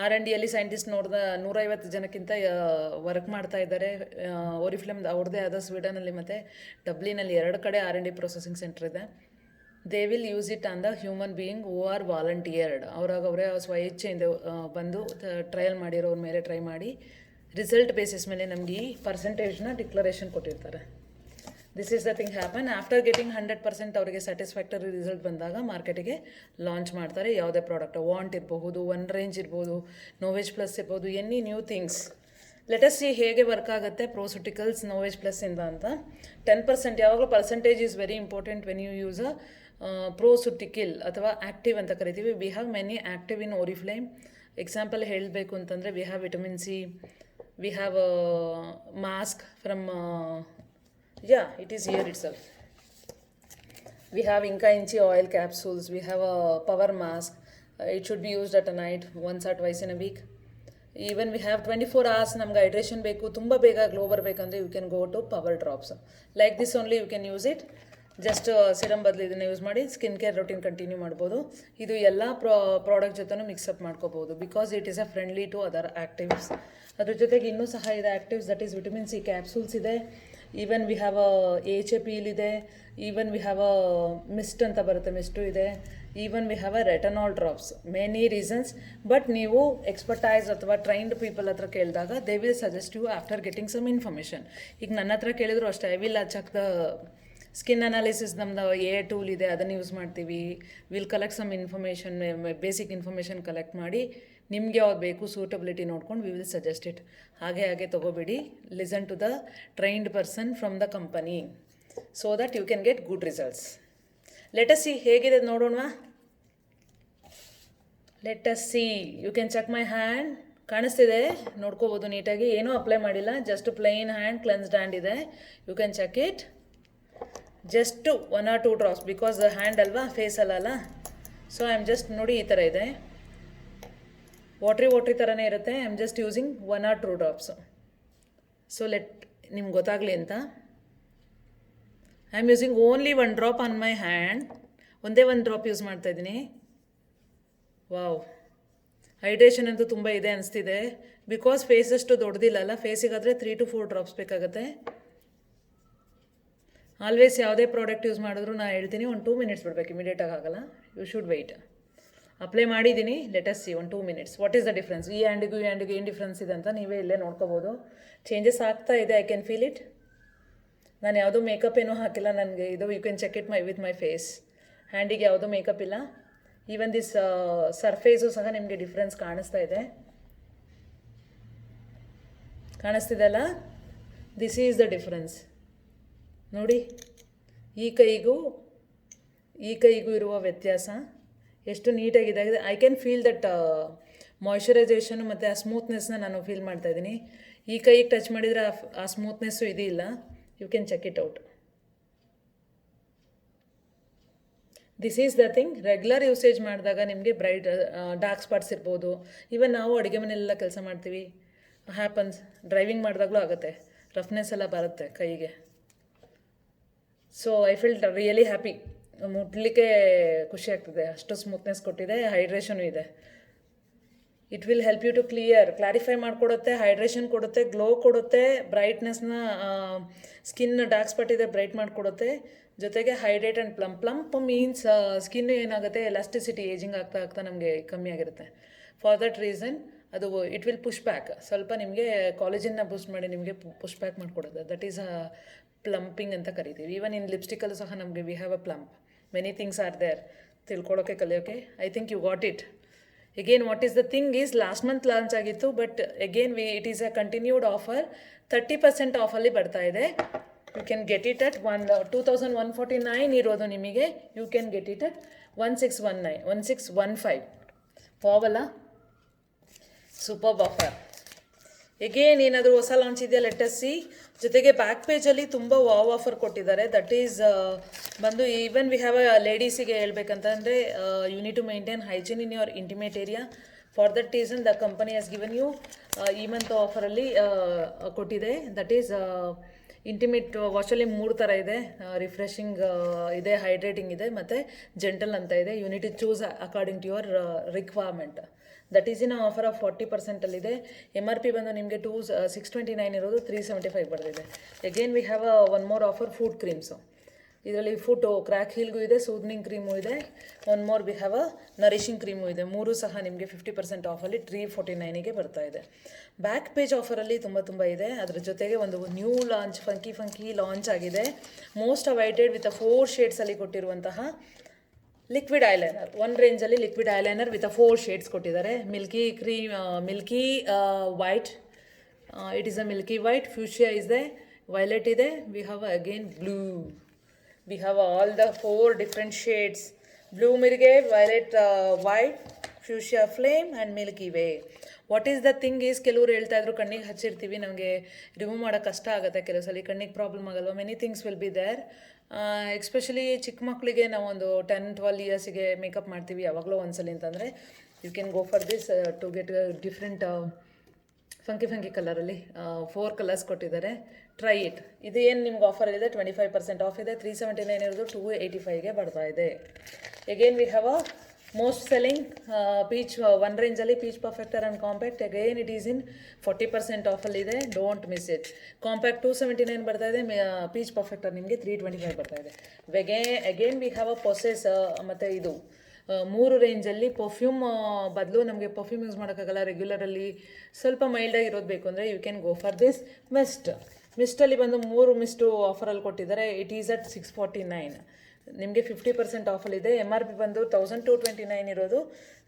R&Dಯಲ್ಲಿ ಸೈಂಟಿಸ್ಟ್ 150 ಜನಕ್ಕಿಂತ ವರ್ಕ್ ಮಾಡ್ತಾ ಇದ್ದಾರೆ. ಓರಿಫ್ಲೇಮ್ ಅವ್ರದ್ದೇ ಆದ ಸ್ವೀಡನಲ್ಲಿ ಮತ್ತು ಡಬ್ಲಿನಲ್ಲಿ 2 ಕಡೆ R&D ಪ್ರೊಸೆಸಿಂಗ್ ಸೆಂಟರ್ ಇದೆ. They will use it on the human being who are volunteered. ಅವರೇ ಸ್ವಇಚ್ಛೆಯಿಂದ ಬಂದು ಟ್ರಯಲ್ ಮಾಡಿರೋರ ಮೇಲೆ ಟ್ರೈ ಮಾಡಿ ರಿಸಲ್ಟ್ ಬೇಸಿಸ್ ಮೇಲೆ ನಮಗೆ ಈ ಪರ್ಸೆಂಟೇಜ್ನ ಡಿಕ್ಲರೇಷನ್ ಕೊಟ್ಟಿರ್ತಾರೆ. This is the thing happen. After getting 100% ಅವರಿಗೆ ಸ್ಯಾಟಿಸ್ಫ್ಯಾಕ್ಟರಿ ರಿಸಲ್ಟ್ ಬಂದಾಗ ಮಾರ್ಕೆಟಿಗೆ ಲಾಂಚ್ ಮಾಡ್ತಾರೆ. ಯಾವುದೇ ಪ್ರಾಡಕ್ಟ್, ವಾಂಟ್ ಇರ್ಬೋದು, ಒನ್ ರೇಂಜ್ ಇರ್ಬೋದು, ನೋವೇಜ್ ಪ್ಲಸ್ ಇರ್ಬೋದು, any new things. Let us see ಹೇಗೆ ವರ್ಕ್ ಆಗುತ್ತೆ ಪ್ರೋಸುಟಿಕಲ್ಸ್ ನೋವೇಜ್ ಪ್ಲಸ್ಸಿಂದ ಅಂತ. 10% ಯಾವಾಗಲೂ percentage is very important when you use a proceutical ಅಥವಾ ಆ್ಯಕ್ಟಿವ್ ಅಂತ ಕರಿತೀವಿ. We have many active in Oriflame. Example ಹೇಳಬೇಕು ಅಂತಂದರೆ we have vitamin C, we have mask from it is here itself. We have Inca Inchi oil capsules. We have a power mask. It should be used at a night, once or twice in a week. Even we have 24 hours ನಮ್ಗೆ hydration ಬೇಕು, ತುಂಬ ಬೇಗ glow ಬರಬೇಕಂದ್ರೆ you can go to power drops. Like this only you can use it. Just serum ಬದಲು ಇದನ್ನು use ಮಾಡಿ skin care routine continue ಮಾಡ್ಬೋದು. ಇದು ಎಲ್ಲ ಪ್ರಾಡಕ್ಟ್ ಜೊತೆನೂ ಮಿಕ್ಸಪ್ ಮಾಡ್ಕೋಬೋದು because it is a friendly to other actives. ಅದ್ರ ಜೊತೆಗೆ ಇನ್ನೂ ಸಹ ಇದೆ actives, that is vitamin C capsules ಇದೆ. Even we have a peel ಇದೆ. ಈವನ್ ವಿ ಹ್ಯಾವ್ ಮಿಸ್ಟ್ ಅಂತ ಬರುತ್ತೆ, ಮಿಸ್ಟು ಇದೆ. Even we have retinol drops. Many reasons, but ನೀವು ಎಕ್ಸ್ಪರ್ಟೈಸ್ ಅಥವಾ ಟ್ರೈನ್ಡ್ ಪೀಪಲ್ ಹತ್ರ ಕೇಳಿದಾಗ they will suggest you after getting some information. ಈಗ ನನ್ನ ಹತ್ರ ಕೇಳಿದ್ರು ಅಷ್ಟೇ, I will check the skin analysis, ನಮ್ಮದು ಟೂಲ್ ಇದೆ, ಅದನ್ನು ಯೂಸ್ ಮಾಡ್ತೀವಿ. Will collect some information, basic information collect ಮಾಡಿ ನಿಮಗೆ ಯಾವ್ದು ಬೇಕು ಸೂಟಬಿಲಿಟಿ ನೋಡ್ಕೊಂಡು ವಿ ವಿಲ್ ಸಜೆಸ್ಟ್ ಇಟ್. ಹಾಗೆ ತೊಗೋಬೇಡಿ. Listen to the trained person from the company so that you can get good results. Let us see ಹೇಗಿದೆ ನೋಡೋಣವಾ. Let us see, you can check my hand. ಕಾಣಿಸ್ತಿದೆ, ನೋಡ್ಕೋಬೋದು ನೀಟಾಗಿ. ಏನೂ apply ಮಾಡಿಲ್ಲ, just plain hand, cleansed hand ಇದೆ. You can check it. Just 1 or 2 drops because hand ಅಲ್ವಾ, face ಅಲ್ಲ. ಸೊ ಐ ಆಮ್ ಜಸ್ಟ್ ನೋಡಿ ಈ ಥರ ಇದೆ, ವಾಟ್ರಿ ಥರನೇ ಇರುತ್ತೆ. I am just using 1 or 2 drops. So ನಿಮ್ಗೆ ಗೊತ್ತಾಗಲಿ ಅಂತ I am using only 1 drop on my hand. ಒಂದೇ 1 ಡ್ರಾಪ್ ಯೂಸ್ ಮಾಡ್ತಾಯಿದ್ದೀನಿ. ವಾವ್, ಹೈಡ್ರೇಷನ್ ಅಂತೂ ತುಂಬ ಇದೆ ಅನಿಸ್ತಿದೆ ಬಿಕಾಸ್ ಫೇಸ್ ಅಷ್ಟು ದೊಡ್ಡದಿಲ್ಲ. ಫೇಸಿಗಾದರೆ 3 to 4 ಡ್ರಾಪ್ಸ್ ಬೇಕಾಗುತ್ತೆ. ಆಲ್ವೇಸ್ ಯಾವುದೇ ಪ್ರಾಡಕ್ಟ್ ಯೂಸ್ ಮಾಡಿದ್ರು ನಾನು ಹೇಳ್ತೀನಿ 1-2 ಮಿನಿಟ್ಸ್ ಬಿಡಬೇಕು, ಇಮಿಡಿಯೇಟಾಗಿ ಆಗೋಲ್ಲ. You should wait. ಅಪ್ಲೈ ಮಾಡಿದ್ದೀನಿ, let us see 1-2 minutes what is the difference. ಈ ಹ್ಯಾಂಡಿಗೂ ಏನು ಡಿಫ್ರೆನ್ಸ್ ಇದೆ ಅಂತ ನೀವೇ ಇಲ್ಲೇ ನೋಡ್ಕೋಬೋದು. ಚೇಂಜಸ್ ಆಗ್ತಾ ಇದೆ, ಐ ಕ್ಯಾನ್ ಫೀಲ್ ಇಟ್. ನಾನು ಯಾವುದೂ ಮೇಕಪ್ ಏನೂ ಹಾಕಿಲ್ಲ ನನಗೆ. ಇದು you can check it with my face. ಹ್ಯಾಂಡಿಗೆ ಯಾವುದೂ ಮೇಕಪ್ ಇಲ್ಲ. ಈವನ್ ದಿಸ್ ಸರ್ಫೇಸು ಸಹ ನಿಮಗೆ ಡಿಫ್ರೆನ್ಸ್ ಕಾಣಿಸ್ತಾ ಇದೆ. ಕಾಣಿಸ್ತಿದೆಲ್ಲ, ದಿಸ್ ಈಸ್ ದ ಡಿಫ್ರೆನ್ಸ್ ನೋಡಿ. ಈ ಕೈಗೂ ಇರುವ ವ್ಯತ್ಯಾಸ ಎಷ್ಟು ನೀಟಾಗಿದೆ. ಐ ಕ್ಯಾನ್ ಫೀಲ್ ದಟ್ ಮಾಯ್ಶ್ಚರೈಸೇಷನು ಮತ್ತು ಆ ಸ್ಮೂತ್ನೆಸ್ನ ನಾನು ಫೀಲ್ ಮಾಡ್ತಾಯಿದ್ದೀನಿ. ಈ ಕೈಗೆ ಟಚ್ ಮಾಡಿದರೆ ಆ ಸ್ಮೂತ್ನೆಸ್ಸು ಇದಿಲ್ಲ. You can check it out. This is the thing. Regular usage ಮಾಡಿದಾಗ ನಿಮಗೆ ಡಾರ್ಕ್ ಸ್ಪಾಟ್ಸ್ ಇರ್ಬೋದು. ಈವನ್ ನಾವು ಅಡುಗೆ ಮನೆಯಲ್ಲೆಲ್ಲ ಕೆಲಸ ಮಾಡ್ತೀವಿ, ಹ್ಯಾಪನ್ಸ್. ಡ್ರೈವಿಂಗ್ ಮಾಡಿದಾಗಲೂ ಆಗುತ್ತೆ, ರಫ್ನೆಸ್ ಎಲ್ಲ ಬರುತ್ತೆ ಕೈಗೆ. So I feel really happy. ಮುಟ್ಲಿಕ್ಕೆ ಖುಷಿ ಆಗ್ತಿದೆ, ಅಷ್ಟು ಸ್ಮೂತ್ನೆಸ್ ಕೊಟ್ಟಿದೆ, ಹೈಡ್ರೇಷನು ಇದೆ. It will help you to clarify ಮಾಡಿಕೊಡುತ್ತೆ, ಹೈಡ್ರೇಷನ್ ಕೊಡುತ್ತೆ, ಗ್ಲೋ ಕೊಡುತ್ತೆ, ಬ್ರೈಟ್ನೆಸ್ನ, ಸ್ಕಿನ್ ಡಾರ್ಕ್ ಸ್ಪಾಟ್ ಇದೆ ಬ್ರೈಟ್ ಮಾಡಿಕೊಡುತ್ತೆ. ಜೊತೆಗೆ hydrate and plump means skin ಏನಾಗುತ್ತೆ, ಎಲಾಸ್ಟಿಸಿಟಿ ಏಜಿಂಗ್ ಆಗ್ತಾ ನಮಗೆ ಕಮ್ಮಿ ಆಗಿರುತ್ತೆ. ಫಾರ್ ದಟ್ ರೀಸನ್ ಅದು ಇಟ್ ವಿಲ್ ಪುಷ್ ಬ್ಯಾಕ್. ಸ್ವಲ್ಪ ನಿಮಗೆ ಕಾಲೇಜಿನ ಬೂಸ್ಟ್ ಮಾಡಿ ನಿಮಗೆ ಪುಷ್ ಬ್ಯಾಕ್ ಮಾಡಿಕೊಡುತ್ತೆ. ದಟ್ ಈಸ್ ಪ್ಲಂಪಿಂಗ್ ಅಂತ ಕರಿತೀವಿ. ಈವನ್ ಇನ್ ಲಿಪ್ಸ್ಟಿಕಲ್ಲೂ ಸಹ ನಮಗೆ we have a plump. Many things are there, ತಿಳ್ಕೊಳ್ಳೋಕ್ಕೆ ಕಲಿಯೋಕ್ಕೆ. I think you got it. Again what is the thing is last month launch ಆಗಿತ್ತು, but again it is a continued offer. 30% ಆಫಲ್ಲಿ ಬರ್ತಾ ಇದೆ. You can get it at 2149 ಇರೋದು ನಿಮಗೆ. You can get it at 1615. ಪಾವಲ್ಲ, super offer. Again ಏನಾದರೂ ಹೊಸ launch ಇದೆಯಾ, ಲೆಟ್ ಅಸ್ ಸಿ. ಜೊತೆಗೆ ಬ್ಯಾಕ್ ಪೇಜಲ್ಲಿ ತುಂಬ ವಾವ್ ಆಫರ್ ಕೊಟ್ಟಿದ್ದಾರೆ. ದಟ್ ಈಸ್ ಬಂದು ಈವನ್ ವಿ ಹ್ಯಾವ್ ಲೇಡೀಸಿಗೆ ಹೇಳ್ಬೇಕಂತಂದರೆ you need to maintain hygiene in your intimate area. For that reason the company has given you ಈ ಮಂತ್ ಆಫರಲ್ಲಿ ಕೊಟ್ಟಿದೆ. ದಟ್ ಈಸ್ ಇಂಟಿಮೇಟ್ ವಾಶಲ್ಲಿ 3 ಥರ ಇದೆ. ರಿಫ್ರೆಶಿಂಗ್ ಇದೆ, ಹೈಡ್ರೇಟಿಂಗ್ ಇದೆ, ಮತ್ತು ಜೆಂಟಲ್ ಅಂತ ಇದೆ. You need to choose according to your requirement. That is in offer of 40%. MRP ಬಂದು ನಿಮಗೆ 629 ಇರೋದು 375 ಬರ್ತಿದೆ. Again we have one more offer, foot creams. ಇದರಲ್ಲಿ ಫುಡ್ ಕ್ರ್ಯಾಕ್ ಹೀಲ್ಗೂ ಇದೆ, ಸೂದನಿಂಗ್ ಕ್ರೀಮು ಇದೆ, one more we have nourishing cream ಇದೆ. 3 ಸಹ ನಿಮಗೆ 50% ಆಫಲ್ಲಿ 349ಗೆ ಬರ್ತಾ ಇದೆ. ಬ್ಯಾಕ್ ಪೇಜ್ ಆಫರಲ್ಲಿ ತುಂಬ ಇದೆ. ಅದ್ರ ಜೊತೆಗೆ ಒಂದು ನ್ಯೂ ಲಾಂಚ್, ಫಂಕಿ ಲಾಂಚ್ ಆಗಿದೆ. ಮೋಸ್ಟ್ ಅವೈಟೆಡ್ ವಿತ್ 4 ಶೇಡ್ಸಲ್ಲಿ ಕೊಟ್ಟಿರುವಂತಹ ಲಿಕ್ವಿಡ್ ಐಲೈನರ್. ಒಂದು ರೇಂಜಲ್ಲಿ ಲಿಕ್ವಿಡ್ ಐಲೈನರ್ ವಿತ್ 4 ಶೇಡ್ಸ್ ಕೊಟ್ಟಿದ್ದಾರೆ. Milky white, it is a milky white. Fuchsia ಇದೆ, ವೈಲೆಟ್ ಇದೆ. We have again blue. We have all the 4 different shades. Blue mirage, violet white, fuchsia flame and milky way. What is the thing is, ಕೆಲವರು ಹೇಳ್ತಾ ಇದ್ರು ಕಣ್ಣಿಗೆ ಹಚ್ಚಿರ್ತೀವಿ, ನಮಗೆ remove ಮಾಡೋಕ್ಕೆ ಕಷ್ಟ ಆಗುತ್ತೆ, ಕೆಲವು ಸಲ ಕಣ್ಣಿಗೆ ಪ್ರಾಬ್ಲಮ್ ಆಗಲ್ವ. Many things will be there. Especially ಚಿಕ್ಕ ಮಕ್ಕಳಿಗೆ ನಾವು ಒಂದು 10-12 ಇಯರ್ಸಿಗೆ ಮೇಕಪ್ ಮಾಡ್ತೀವಿ ಯಾವಾಗಲೂ ಒಂದ್ಸಲಿ ಅಂತಂದರೆ you can go for this to get different funky ಕಲರಲ್ಲಿ 4 ಕಲರ್ಸ್ ಕೊಟ್ಟಿದ್ದಾರೆ. Try it. ಇದು ಏನು ನಿಮ್ಗೆ ಆಫರ್ ಇದೆ, 25% ಆಫ್ ಇದೆ. 379 ಇರೋದು 285ಗೆ ಬರ್ತಾ ಇದೆ. Again we have a most selling peach one ರೇಂಜಲ್ಲಿ peach perfector and compact. Again it is in 40% ಆಫಲ್ಲಿದೆ. Don't miss it. ಕಾಂಪ್ಯಾಕ್ಟ್ 279 ಬರ್ತಾ ಇದೆ, ಪೀಚ್ ಪರ್ಫೆಕ್ಟರ್ ನಿಮಗೆ 325 ಬರ್ತಾ ಇದೆ. Again we have a possess ಮತ್ತು ಇದು 3 ರೇಂಜಲ್ಲಿ ಪರ್ಫ್ಯೂಮ್ ಬದಲು ನಮಗೆ ಪರ್ಫ್ಯೂಮ್ ಯೂಸ್ ಮಾಡೋಕ್ಕಾಗಲ್ಲ, ರೆಗ್ಯುಲರಲ್ಲಿ ಸ್ವಲ್ಪ ಮೈಲ್ಡಾಗಿರೋದು ಬೇಕು ಅಂದರೆ you can go for this ಮಿಸ್ಟಲ್ಲಿ ಬಂದು 3 ಮಿಸ್ಟು ಆಫರಲ್ಲಿ ಕೊಟ್ಟಿದ್ದಾರೆ. It is at 649. ನಿಮಗೆ 50% ಆಫಲ್ಲಿದೆ. MRP ಬಂದು 1229 ಇರೋದು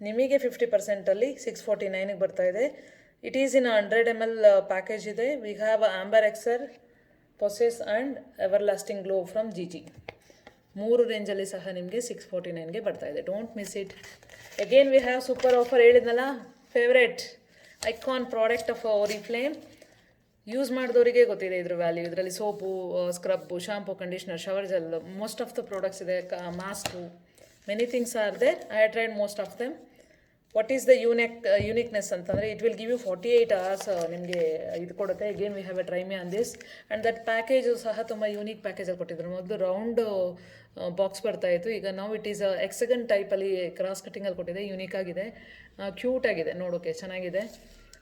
ನಿಮಗೆ 50%ಅಲ್ಲಿ 649ಗೆ ಬರ್ತಾ ಇದೆ. It is in 100 ml package ಇದೆ. We have amber elixir, possess and everlasting glow from GG. 3 ರೇಂಜಲ್ಲಿ ಸಹ ನಿಮಗೆ 649ಗೆ ಬರ್ತಾ ಇದೆ. Don't miss it. Again we have super offer. ಹೇಳಿದ್ನಲ್ಲ, favourite icon product of Oriflame. Use ಮಾಡಿದವರಿಗೆ ಗೊತ್ತಿದೆ ಇದ್ರ ವ್ಯಾಲ್ಯೂ. ಇದರಲ್ಲಿ soap, scrub, shampoo, conditioner, shower gel, most of the products ಇದೆ. Mask, many things are there. I have tried most of them. What is the uniqueness ಅಂತಂದರೆ it will give you 48 hours ನಿಮಗೆ ಇದು ಕೊಡುತ್ತೆ. Again we have a try me on this. And that package ಸಹ ತುಂಬ unique ಪ್ಯಾಕೇಜಲ್ಲಿ ಕೊಟ್ಟಿದ್ರು. ಮೊದಲು round box ಬರ್ತಾಯಿತ್ತು, ಈಗ ನಾವು ಇಟ್ ಈಸ್ ಎಕ್ಸಗನ್ ಟೈಪಲ್ಲಿ ಕ್ರಾಸ್ ಕಟ್ಟಿಂಗಲ್ಲಿ ಕೊಟ್ಟಿದೆ. ಯೂನಿಕ್ ಆಗಿದೆ, ಕ್ಯೂಟ್ ಆಗಿದೆ, ನೋಡೋಕ್ಕೆ ಚೆನ್ನಾಗಿದೆ.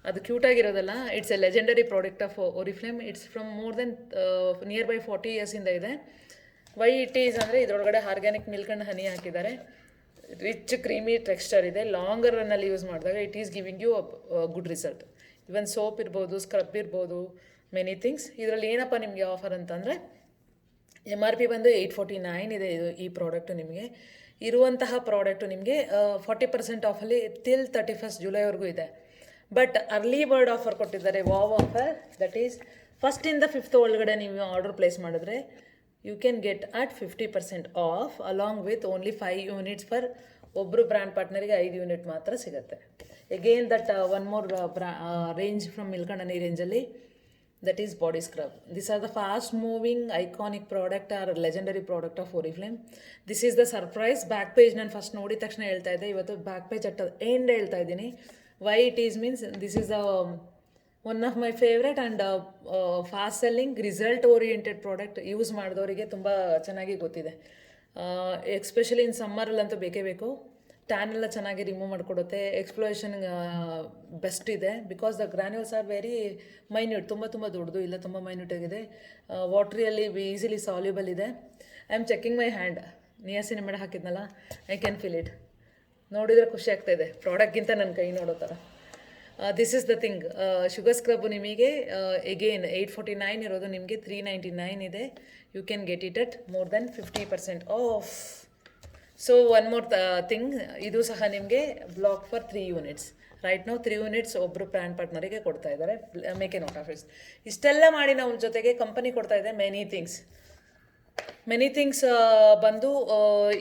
ಅದು ಕ್ಯೂಟಾಗಿರೋದಲ್ಲ, it's a legendary product of Oriflame. It's from more than near by 40 yearsಯಿಂದ ಇದೆ. ವೈ ಇಟ್ ಈಸ್ ಅಂದರೆ ಇದರೊಳಗಡೆ ಆರ್ಗ್ಯಾನಿಕ್ ಮಿಲ್ಕ್ ಆ್ಯಂಡ್ ಹನಿ ಹಾಕಿದ್ದಾರೆ. ರಿಚ್ ಕ್ರೀಮಿ ಟೆಕ್ಸ್ಚರ್ ಇದೆ. ಲಾಂಗರ್ ರನ್ನಲ್ಲಿ ಯೂಸ್ ಮಾಡಿದಾಗ it is giving you good result. Even soap ಇರ್ಬೋದು, scrub ಇರ್ಬೋದು, ಮೆನಿ ಥಿಂಗ್ಸ್. ಇದರಲ್ಲಿ ಏನಪ್ಪ ನಿಮಗೆ ಆಫರ್ ಅಂತಂದರೆ MRP ಬಂದು 849 ಇದೆ. ಈ ಪ್ರಾಡಕ್ಟು ನಿಮಗೆ ಇರುವಂತಹ ಪ್ರಾಡಕ್ಟು ನಿಮಗೆ 40% ಆಫಲ್ಲಿ ಟಿಲ್ 31st ಜುಲೈವರೆಗೂ ಇದೆ. ಬಟ್ ಅರ್ಲಿ ಬರ್ಡ್ ಆಫರ್ ಕೊಟ್ಟಿದ್ದಾರೆ, wow offer. That is 1st ಇಂದ 5th ಒಳಗಡೆ ನೀವು ಆರ್ಡರ್ ಪ್ಲೇಸ್ ಮಾಡಿದ್ರೆ you can get at 50% off along with only 5 units for ಒಬ್ಬರು ಬ್ರ್ಯಾಂಡ್ ಪಾರ್ಟ್ನರಿಗೆ 5 ಯೂನಿಟ್ ಮಾತ್ರ ಸಿಗುತ್ತೆ. Again that one more range from milk and honey ರೇಂಜಲ್ಲಿ that is body scrub. This are the fast moving iconic product are legendary product of Oriflame. This is the surprise. Back page ನಾನು first ನೋಡಿದ ತಕ್ಷಣ ಹೇಳ್ತಾ ಇದ್ದೆ, ಇವತ್ತು back page at end ಹೇಳ್ತಾ ಇದ್ದೀನಿ. Why it is means this is one of my favourite and fast selling result oriented product. Use ಮಾಡಿದವರಿಗೆ ತುಂಬ ಚೆನ್ನಾಗಿ ಗೊತ್ತಿದೆ. ಎಸ್ಪೆಷಲಿ ಇನ್ ಸಮ್ಮರಲ್ಲಂತೂ ಬೇಕೇ ಬೇಕು. ಟ್ಯಾನ್ ಎಲ್ಲ ಚೆನ್ನಾಗಿ ರಿಮೂವ್ ಮಾಡಿಕೊಡುತ್ತೆ. ಎಕ್ಸ್ಪ್ಲೋರೇಷನ್ ಬೆಸ್ಟ್ ಇದೆ. Because the granules are very minute, ತುಂಬ ದೊಡ್ಡದು ಇಲ್ಲ, ತುಂಬ ಮೈನ್ಯೂಟ್ ಆಗಿದೆ. ವಾಟ್ರಿಯಲ್ಲಿ ಈಸಿಲಿ ಸಾಲ್ಯುಬಲ್ ಇದೆ. I am checking my hand. Niacinamide ಹಾಕಿದ್ನಲ್ಲ, ಐ ಕ್ಯಾನ್ ಫೀಲ್ ಇಟ್. ನೋಡಿದರೆ ಖುಷಿ ಆಗ್ತಾಯಿದೆ, ಪ್ರಾಡಕ್ಟ್ಗಿಂತ ನನ್ನ ಕೈ ನೋಡೋ ಥರ. This is the thing. Sugar scrub ನಿಮಗೆ ಎಗೇನ್ 849 ಇರೋದು ನಿಮಗೆ 399 ಇದೆ. You can get it at more than 50% off. So one more thing, ಇದು ಸಹ ನಿಮಗೆ ಬ್ಲಾಕ್ ಫಾರ್ 3 units. ರೈಟ್ ನಾವು 3 units ಒಬ್ಬರು ಬ್ರ್ಯಾಂಡ್ ಪಾರ್ಟ್ನರಿಗೆ ಕೊಡ್ತಾ ಇದ್ದಾರೆ. Make A note of it's. ಇಷ್ಟೆಲ್ಲ ಮಾಡಿ ನಾವು ಜೊತೆಗೆ ಕಂಪನಿ ಕೊಡ್ತಾ ಇದೆ ಮೆನಿ ಥಿಂಗ್ಸ್ ಬಂದು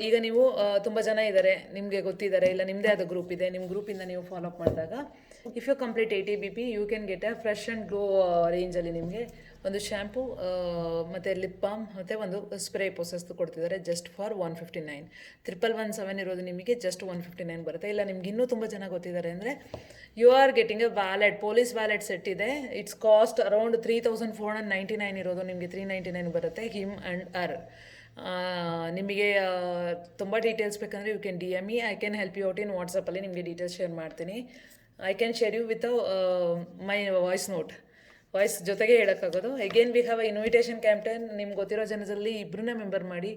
ಈಗ ನೀವು ತುಂಬ ಜನ ಇದ್ದಾರೆ, ನಿಮಗೆ ಗೊತ್ತಿದ್ದಾರೆ, ಇಲ್ಲ ನಿಮ್ಮದೇ ಆದ ಗ್ರೂಪ್ ಇದೆ. ನಿಮ್ಮ ಗ್ರೂಪಿಂದ ನೀವು ಫಾಲೋ ಅಪ್ ಮಾಡಿದಾಗ if you complete 80 BP you can get a fresh and glow ರೇಂಜಲ್ಲಿ ನಿಮಗೆ ಒಂದು ಶ್ಯಾಂಪು ಮತ್ತು ಲಿಪ್ ಬಾಮ್ ಮತ್ತು ಒಂದು ಸ್ಪ್ರೇ ಪ್ರೊಸೆಸ್ದು ಕೊಡ್ತಿದ್ದಾರೆ ಜಸ್ಟ್ ಫಾರ್ 159. 1117 ಇರೋದು ನಿಮಗೆ ಜಸ್ಟ್ 159 ಬರುತ್ತೆ. ಇಲ್ಲ ನಿಮ್ಗೆ ಇನ್ನೂ ತುಂಬ ಜನ ಗೊತ್ತಿದ್ದಾರೆ ಅಂದರೆ you are getting a wallet, police wallet set ಇದೆ. ಇಟ್ಸ್ ಕಾಸ್ಟ್ ಅರೌಂಡ್ 3499 ಇರೋದು ನಿಮಗೆ 399 ಬರುತ್ತೆ. Him and her. ನಿಮಗೆ ತುಂಬ ಡೀಟೇಲ್ಸ್ ಬೇಕಂದರೆ you can DM me. I can help you out in ವಾಟ್ಸಪ್ಪಲ್ಲಿ. ನಿಮಗೆ ಡೀಟೇಲ್ಸ್ ಶೇರ್ ಮಾಡ್ತೀನಿ. I can share you with my voice note. Voice ಜೊತೆಗೆ ಹೇಳೋಕ್ಕಾಗೋದು. Again we have invitation campaign. ನಿಮ್ಗೆ ಗೊತ್ತಿರೋ ಜನದಲ್ಲಿ ಇಬ್ಬರನ್ನ ಮೆಂಬರ್ ಮಾಡಿ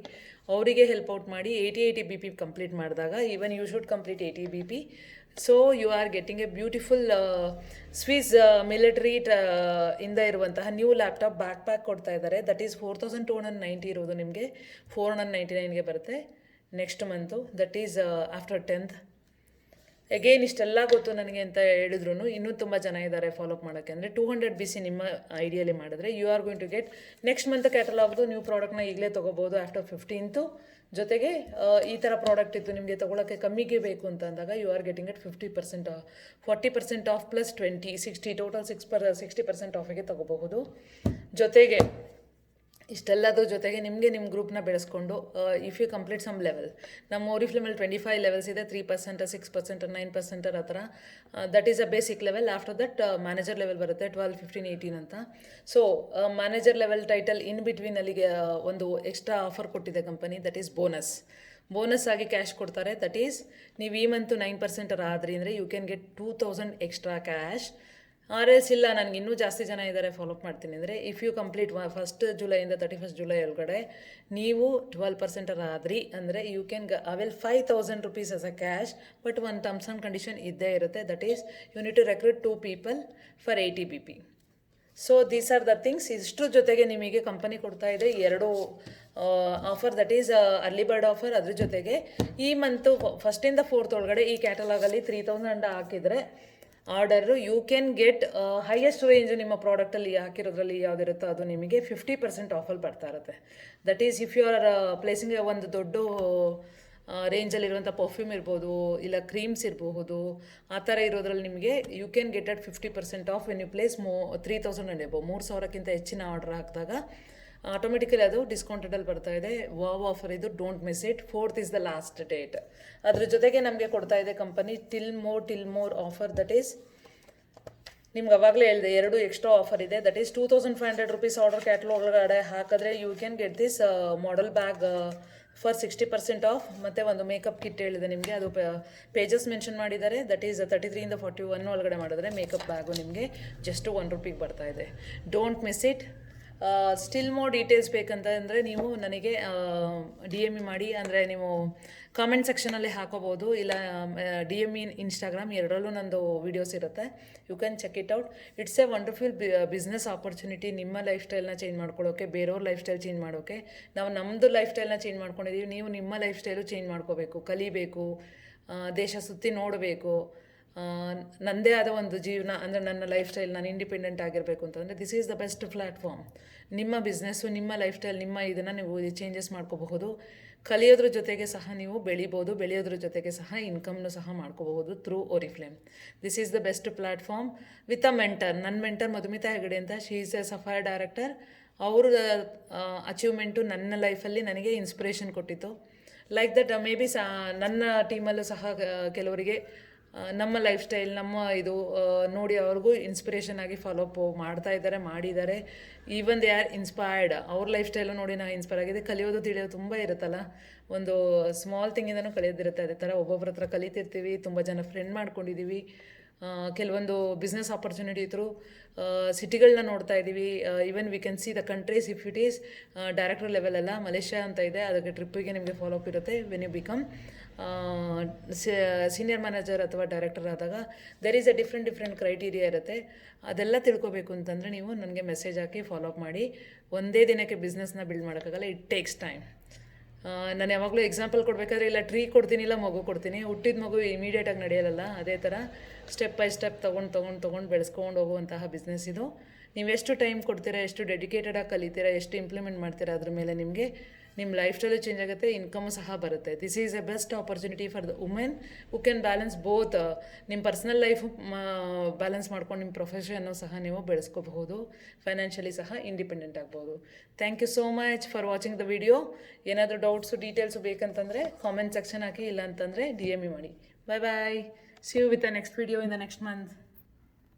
ಅವರಿಗೆ ಹೆಲ್ಪ್ ಔಟ್ ಮಾಡಿ 80 BP ಕಂಪ್ಲೀಟ್ ಮಾಡಿದಾಗ even you should complete 80 BP. So you are getting a beautiful Swiss military ಇಂದ ಇರುವಂತಹ ನ್ಯೂ ಲ್ಯಾಪ್ಟಾಪ್ ಬ್ಯಾಕ್ ಪ್ಯಾಕ್ ಕೊಡ್ತಾ ಇದ್ದಾರೆ. ದಟ್ ಈಸ್ 4290 ಇರೋದು ನಿಮಗೆ 499ಗೆ ಬರುತ್ತೆ next month. That is after 10th. Again ಇಷ್ಟೆಲ್ಲ ಗೊತ್ತು ನನಗೆ ಅಂತ ಹೇಳಿದ್ರು ಇನ್ನೂ ತುಂಬ ಜನ ಇದ್ದಾರೆ ಫಾಲೋಅಪ್ ಮಾಡೋಕ್ಕೆ. ಅಂದರೆ 200 BC ನಿಮ್ಮ ಐಡಿಯಲ್ಲಿ ಮಾಡಿದ್ರೆ you are going to get next month ಕ್ಯಾಟಲಾಗ್ದು ನ್ಯೂ ಪ್ರಾಡಕ್ಟ್ನ ಈಗಲೇ ತೊಗೋಬೋದು ಆಫ್ಟರ್ 15th. ಜೊತೆಗೆ ಈ ಥರ ಪ್ರಾಡಕ್ಟ್ ಇತ್ತು ನಿಮಗೆ ತೊಗೊಳಕ್ಕೆ ಕಮ್ಮಿಗೆ ಬೇಕು ಅಂತ ಅಂದಾಗ you are getting at 50% 40% off plus 20 60 total 60% ಆಫಿಗೆ ತೊಗೋಬಹುದು. ಜೊತೆಗೆ ಇಷ್ಟೆಲ್ಲದ್ರ ಜೊತೆಗೆ ನಿಮಗೆ ನಿಮ್ಮ ಗ್ರೂಪ್ನ ಬೆಳೆಸ್ಕೊಂಡು if you complete some level, ನಮ್ಮ ಓರಿಫ್ಲೇಮಲ್ಲಿ 25 ಲೆವೆಲ್ಸ್ ಇದೆ, 3%, 6%, 9% ಆ ಥರ. That is a basic level. After that manager level ಬರುತ್ತೆ, 12, 15, 18 ಅಂತ. So manager level title in between ಅಲ್ಲಿಗೆ ಒಂದು ಎಕ್ಸ್ಟ್ರಾ ಆಫರ್ ಕೊಟ್ಟಿದೆ ಕಂಪನಿ, ದಟ್ ಈಸ್ ಬೋನಸ್ ಆಗಿ ಕ್ಯಾಶ್ ಕೊಡ್ತಾರೆ. ದಟ್ ಈಸ್ ನೀವು ಈ ಮಂತು 9% ಆದ್ರಿ ಅಂದರೆ you can get 2000 extra cash. RS ಇಲ್ಲ ನನಗೆ ಇನ್ನೂ ಜಾಸ್ತಿ ಜನ ಇದ್ದಾರೆ ಫಾಲೋಅಪ್ ಮಾಡ್ತೀನಿ ಅಂದರೆ ಇಫ್ ಯು ಕಂಪ್ಲೀಟ್ 1st ಜುಲೈಯಿಂದ 31st ಜುಲೈ ಒಳಗಡೆ ನೀವು 12% ಆದ್ರಿ ಅಂದರೆ you can avail 5000 rupees as a cash. But ಒಂದು ಟರ್ಮ್ಸ್ ಆ್ಯಂಡ್ ಕಂಡೀಷನ್ ಇದ್ದೇ ಇರುತ್ತೆ, that is you need to recruit 2 people for 80 BP. So these are the things. ಇಷ್ಟ್ರ ಜೊತೆಗೆ ನಿಮಗೆ ಕಂಪನಿ ಕೊಡ್ತಾ ಇದೆ 2 offer, that is early bird offer. ಅದ್ರ ಜೊತೆಗೆ ಈ ಮಂತು 1st ಇಂದ 4th ಒಳಗಡೆ ಈ ಕ್ಯಾಟಲಾಗಲ್ಲಿ 3000 ಹಾಕಿದರೆ order you can get highest range ನಿಮ್ಮ ಪ್ರಾಡಕ್ಟಲ್ಲಿ ಹಾಕಿರೋದ್ರಲ್ಲಿ ಯಾವುದಿರುತ್ತೋ ಅದು ನಿಮಗೆ 50% ಆಫಲ್ಲಿ ಬರ್ತಾ ಇರುತ್ತೆ. That is if you are placing ಒಂದು ದೊಡ್ಡ ರೇಂಜಲ್ಲಿರುವಂಥ ಪರ್ಫ್ಯೂಮ್ ಇರ್ಬೋದು, ಇಲ್ಲ ಕ್ರೀಮ್ಸ್ ಇರಬಹುದು, ಆ ಥರ ಇರೋದ್ರಲ್ಲಿ ನಿಮಗೆ you can get at 50% off when you place 3000 and above. 3000ಕ್ಕಿಂತ ಹೆಚ್ಚಿನ ಆರ್ಡರ್ ಹಾಕಿದಾಗ ಆಟೋಮೆಟಿಕಲಿ ಅದು ಡಿಸ್ಕೌಂಟೆಡಲ್ಲಿ ಬರ್ತಾ ಇದೆ. ವಾವ್ ಆಫರ್ ಇದು, don't miss it. 4th is the last date. ಅದ್ರ ಜೊತೆಗೆ ನಮಗೆ ಕೊಡ್ತಾ ಇದೆ company till more offer. That is ನಿಮ್ಗೆ ಅವಾಗಲೇ ಹೇಳಿದೆ 2 ಎಕ್ಸ್ಟ್ರಾ ಆಫರ್ ಇದೆ. That is 2500 rupees order catalogue ಒಳಗಡೆ ಹಾಕಿದ್ರೆ you can get this model bag for 60% of. ಮತ್ತು ಒಂದು ಮೇಕಪ್ ಕಿಟ್ ಹೇಳಿದೆ ನಿಮಗೆ, ಅದು ಪೇಜಸ್ ಮೆನ್ಷನ್ ಮಾಡಿದ್ದಾರೆ. ದಟ್ ಈಸ್ 33 ಇಂದ 41 ಒಳಗಡೆ ಮಾಡಿದ್ರೆ ಮೇಕಪ್ ಬ್ಯಾಗು ನಿಮಗೆ ಜಸ್ಟ್ 1 ರೂಪಿಗೆ ಬರ್ತಾ ಇದೆ. Don't miss it. Still more details ಬೇಕಂತ ಅಂದರೆ ನೀವು ನನಗೆ DM ಮಾಡಿ, ಅಂದರೆ ನೀವು ಕಾಮೆಂಟ್ ಸೆಕ್ಷನಲ್ಲಿ ಹಾಕೋಬೋದು, ಇಲ್ಲ DM ಇನ್ಸ್ಟಾಗ್ರಾಮ್ ಎರಡರಲ್ಲೂ ನಂದು ವೀಡಿಯೋಸ್ ಇರುತ್ತೆ. You can check it out. It's a wonderful business opportunity. ನಿಮ್ಮ ಲೈಫ್ ಸ್ಟೈಲ್ನ ಚೇಂಜ್ ಮಾಡ್ಕೊಳ್ಳೋಕೆ, ಬೇರೆಯವ್ರ ಲೈಫ್ ಸ್ಟೈಲ್ ಚೇಂಜ್ ಮಾಡೋಕೆ. ನಾವು ನಮ್ಮದು ಲೈಫ್ ಸ್ಟೈಲ್ನ ಚೇಂಜ್ ಮಾಡ್ಕೊಂಡಿದ್ದೀವಿ, ನೀವು ನಿಮ್ಮ ಲೈಫ್ ಸ್ಟೈಲು ಚೇಂಜ್ ಮಾಡ್ಕೋಬೇಕು, ಕಲಿಬೇಕು, ದೇಶ ಸುತ್ತಿ ನೋಡಬೇಕು. ನನ್ನದೇ ಆದ ಒಂದು ಜೀವನ ಅಂದರೆ ನನ್ನ ಲೈಫ್ ಸ್ಟೈಲ್, ನಾನು ಇಂಡಿಪೆಂಡೆಂಟ್ ಆಗಿರಬೇಕು ಅಂತಂದರೆ this is the best platform. ನಿಮ್ಮ ಬಿಸ್ನೆಸ್ಸು, ನಿಮ್ಮ ಲೈಫ್ ಸ್ಟೈಲ್, ನಿಮ್ಮ ಇದನ್ನು ನೀವು ಚೇಂಜಸ್ ಮಾಡ್ಕೋಬಹುದು. ಕಲಿಯೋದ್ರ ಜೊತೆಗೆ ಸಹ ನೀವು ಬೆಳಿಬೋದು, ಬೆಳೆಯೋದ್ರ ಜೊತೆಗೆ ಸಹ ಇನ್ಕಮ್ನು ಸಹ ಮಾಡ್ಕೋಬಹುದು through Oriflame. This is the best platform with a mentor. ನನ್ನ ಮೆಂಟರ್ ಮಧುಮಿತಾ ಹೆಗಡೆ ಅಂತ, she is a sapphire director. ಅವ್ರ ಅಚೀವ್ಮೆಂಟು ನನ್ನ ಲೈಫಲ್ಲಿ ನನಗೆ ಇನ್ಸ್ಪಿರೇಷನ್ ಕೊಟ್ಟಿತ್ತು. ಲೈಕ್ ದಟ್ ಮೇ ಬಿ ನನ್ನ ಟೀಮಲ್ಲೂ ಸಹ ಕೆಲವರಿಗೆ ನಮ್ಮ ಲೈಫ್ ಸ್ಟೈಲ್, ನಮ್ಮ ಇದು ನೋಡಿ ಅವ್ರಿಗೂ ಇನ್ಸ್ಪಿರೇಷನ್ ಆಗಿ ಫಾಲೋಅಪ್ ಮಾಡ್ತಾ ಇದ್ದಾರೆ, ಮಾಡಿದ್ದಾರೆ. Even they are inspired. ಅವ್ರ ಲೈಫ್ ಸ್ಟೈಲು ನೋಡಿ ನಾವು ಇನ್ಸ್ಪೈರ್ ಆಗಿದೆ. ಕಲಿಯೋದು ತಿಳಿಯೋದು ತುಂಬ ಇರುತ್ತಲ್ಲ, ಒಂದು ಸ್ಮಾಲ್ ಥಿಂಗಿಂದನೂ ಕಲಿಯೋದಿರುತ್ತೆ. ಅದೇ ಥರ ಒಬ್ಬೊಬ್ಬರ ಹತ್ರ ಕಲಿತಿರ್ತೀವಿ, ತುಂಬ ಜನ ಫ್ರೆಂಡ್ ಮಾಡ್ಕೊಂಡಿದ್ದೀವಿ. ಕೆಲವೊಂದು ಬಿಸ್ನೆಸ್ ಆಪರ್ಚುನಿಟಿ ಥ್ರೂ ಸಿಟಿಗಳನ್ನ ನೋಡ್ತಾ ಇದ್ದೀವಿ. Even we can see the countries if it is director level ಅಲ್ಲ, ಮಲೇಷ್ಯಾ ಅಂತ ಇದೆ, ಅದಕ್ಕೆ ಟ್ರಿಪ್ಪಿಗೆ ನಿಮಗೆ ಫಾಲೋಅಪ್ ಇರುತ್ತೆ. When you become senior manager ಅಥವಾ ಡೈರೆಕ್ಟರ್ ಆದಾಗ there is a different criteria ಇರುತ್ತೆ. ಅದೆಲ್ಲ ತಿಳ್ಕೊಬೇಕು ಅಂತಂದರೆ ನೀವು ನನಗೆ ಮೆಸೇಜ್ ಹಾಕಿ ಫಾಲೋಅಪ್ ಮಾಡಿ. ಒಂದೇ ದಿನಕ್ಕೆ ಬಿಸ್ನೆಸ್ನ ಬಿಲ್ಡ್ ಮಾಡೋಕ್ಕಾಗಲ್ಲ, ಇಟ್ ಟೇಕ್ಸ್ ಟೈಮ್. ನಾನು ಯಾವಾಗಲೂ ಎಕ್ಸಾಂಪಲ್ ಕೊಡಬೇಕಾದ್ರೆ ಇಲ್ಲ ಟ್ರೀ ಕೊಡ್ತೀನಿ, ಇಲ್ಲ ಮಗು ಕೊಡ್ತೀನಿ. ಹುಟ್ಟಿದ ಮಗು ಇಮಿಡಿಯೇಟಾಗಿ ನಡೆಯಲ್ಲ. ಅದೇ ಥರ ಸ್ಟೆಪ್ ಬೈ ಸ್ಟೆಪ್ ತೊಗೊಂಡು ಬೆಳೆಸ್ಕೊಂಡು ಹೋಗುವಂತಹ ಬಿಸ್ನೆಸ್ ಇದು. ನೀವು ಎಷ್ಟು ಟೈಮ್ ಕೊಡ್ತೀರಾ, ಎಷ್ಟು ಡೆಡಿಕೇಟೆಡಾಗಿ ಕಲಿತೀರಾ, ಎಷ್ಟು ಇಂಪ್ಲಿಮೆಂಟ್ ಮಾಡ್ತೀರಾ, ಅದ್ರ ಮೇಲೆ ನಿಮಗೆ ನಿಮ್ಮ ಲೈಫ್ ಸ್ಟೈಲು ಚೇಂಜ್ ಆಗುತ್ತೆ, ಇನ್ಕಮು ಸಹ ಬರುತ್ತೆ. This is a best opportunity for the women who can balance both. ನಿಮ್ಮ ಪರ್ಸ್ನಲ್ ಲೈಫು ಬ್ಯಾಲೆನ್ಸ್ ಮಾಡ್ಕೊಂಡು ನಿಮ್ಮ ಪ್ರೊಫೆಷನ್ನು ಸಹ ನೀವು ಬೆಳೆಸ್ಕೋಬಹುದು, ಫೈನಾನ್ಷಿಯಲಿ ಸಹ ಇಂಡಿಪೆಂಡೆಂಟ್ ಆಗ್ಬೋದು. Thank you so much for watching the video. ಏನಾದರೂ ಡೌಟ್ಸು ಡೀಟೇಲ್ಸು ಬೇಕಂತಂದರೆ ಕಾಮೆಂಟ್ ಸೆಕ್ಷನ್ ಹಾಕಿ, ಇಲ್ಲ ಅಂತಂದರೆ DM ಮಾಡಿ. Bye. See you with the next video in the next month.